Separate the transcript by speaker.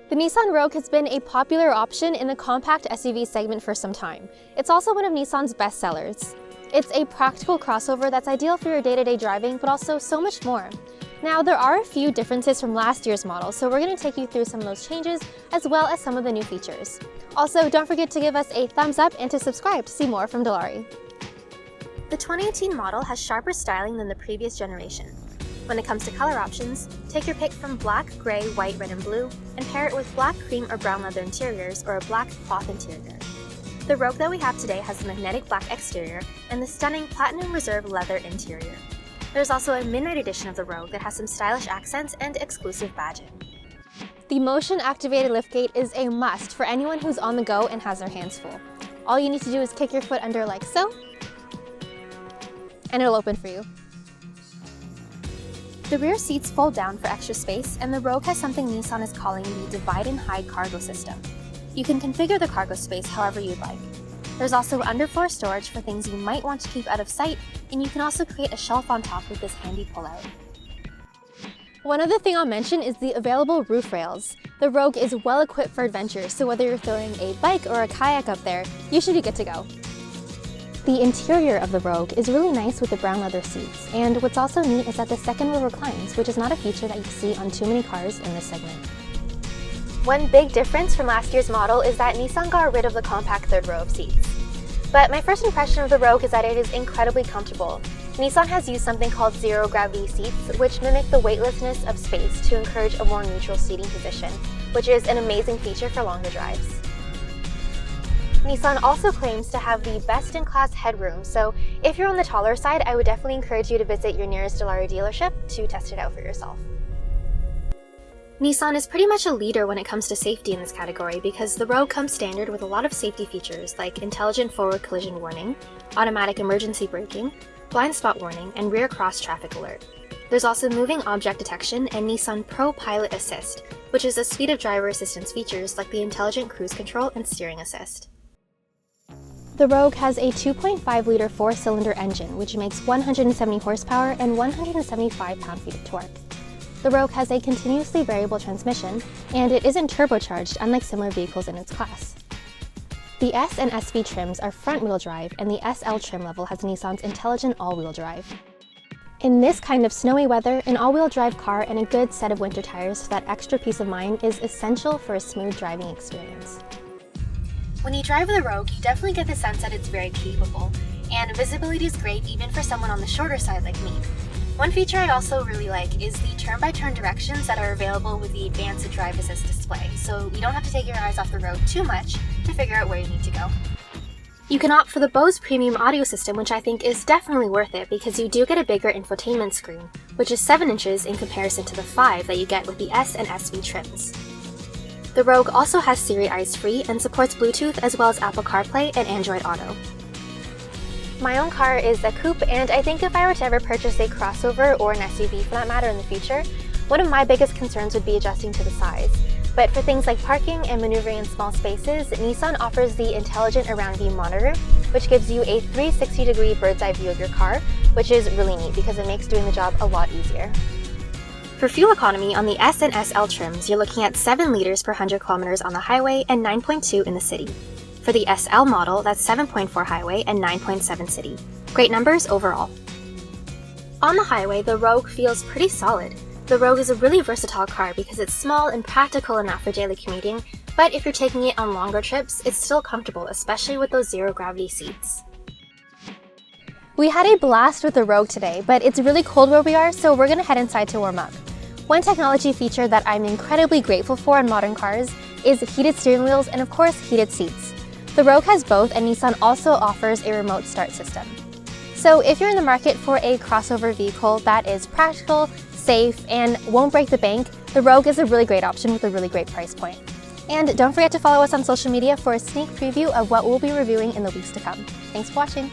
Speaker 1: The Nissan Rogue has been a popular option in the compact SUV segment for some time. It's also one of Nissan's best sellers. It's a practical crossover that's ideal for your day-to-day driving, but also so much more. Now, there are a few differences from last year's model, so we're going to take you through some of those changes, as well as some of the new features. Also, don't forget to give us a thumbs up and to subscribe to see more from Dilawri. The 2018 model has sharper styling than the previous generation. When it comes to color options, take your pick from black, gray, white, red, and blue, and pair it with black, cream, or brown leather interiors or a black cloth interior. The Rogue that we have today has a magnetic black exterior and the stunning Platinum Reserve leather interior. There's also a midnight edition of the Rogue that has some stylish accents and exclusive badging. The motion-activated liftgate is a must for anyone who's on the go and has their hands full. All you need to do is kick your foot under like so, and it'll open for you. The rear seats fold down for extra space, and the Rogue has something Nissan is calling the divide and hide cargo system. You can configure the cargo space however you'd like. There's also underfloor storage for things you might want to keep out of sight, and you can also create a shelf on top with this handy pullout. One other thing I'll mention is the available roof rails. The Rogue is well equipped for adventure, so whether you're throwing a bike or a kayak up there, you should be good to go. The interior of the Rogue is really nice with the brown leather seats, and what's also neat is that the second row reclines, which is not a feature that you see on too many cars in this segment. One big difference from last year's model is that Nissan got rid of the compact third row of seats. But my first impression of the Rogue is that it is incredibly comfortable. Nissan has used something called zero-gravity seats, which mimic the weightlessness of space to encourage a more neutral seating position, which is an amazing feature for longer drives. Nissan also claims to have the best-in-class headroom, so if you're on the taller side, I would definitely encourage you to visit your nearest Dilawri dealership to test it out for yourself. Nissan is pretty much a leader when it comes to safety in this category because the Rogue comes standard with a lot of safety features like intelligent forward collision warning, automatic emergency braking, blind spot warning, and rear cross traffic alert. There's also moving object detection and Nissan Pro Pilot Assist, which is a suite of driver assistance features like the intelligent cruise control and steering assist. The Rogue has a 2.5-liter four-cylinder engine, which makes 170 horsepower and 175 pound-feet of torque. The Rogue has a continuously variable transmission, and it isn't turbocharged, unlike similar vehicles in its class. The S and SV trims are front-wheel drive, and the SL trim level has Nissan's intelligent all-wheel drive. In this kind of snowy weather, an all-wheel drive car and a good set of winter tires for that extra peace of mind is essential for a smooth driving experience. When you drive the Rogue, you definitely get the sense that it's very capable, and visibility is great even for someone on the shorter side like me. One feature I also really like is the turn-by-turn directions that are available with the advanced drive assist display, so you don't have to take your eyes off the road too much to figure out where you need to go. You can opt for the Bose premium audio system, which I think is definitely worth it because you do get a bigger infotainment screen, which is 7 inches in comparison to the 5 that you get with the S and SV trims. The Rogue also has Siri Eyes Free and supports Bluetooth as well as Apple CarPlay and Android Auto. My own car is a coupe, and I think if I were to ever purchase a crossover or an SUV for that matter in the future, one of my biggest concerns would be adjusting to the size. But for things like parking and maneuvering in small spaces, Nissan offers the Intelligent Around View Monitor, which gives you a 360-degree bird's eye view of your car, which is really neat because it makes doing the job a lot easier. For fuel economy, on the S and SL trims, you're looking at 7 liters per 100 kilometers on the highway and 9.2 in the city. For the SL model, that's 7.4 highway and 9.7 city. Great numbers overall. On the highway, the Rogue feels pretty solid. The Rogue is a really versatile car because it's small and practical enough for daily commuting, but if you're taking it on longer trips, it's still comfortable, especially with those zero-gravity seats. We had a blast with the Rogue today, but it's really cold where we are, so we're going to head inside to warm up. One technology feature that I'm incredibly grateful for in modern cars is heated steering wheels and of course heated seats. The Rogue has both, and Nissan also offers a remote start system. So if you're in the market for a crossover vehicle that is practical, safe, and won't break the bank, the Rogue is a really great option with a really great price point. And don't forget to follow us on social media for a sneak preview of what we'll be reviewing in the weeks to come. Thanks for watching!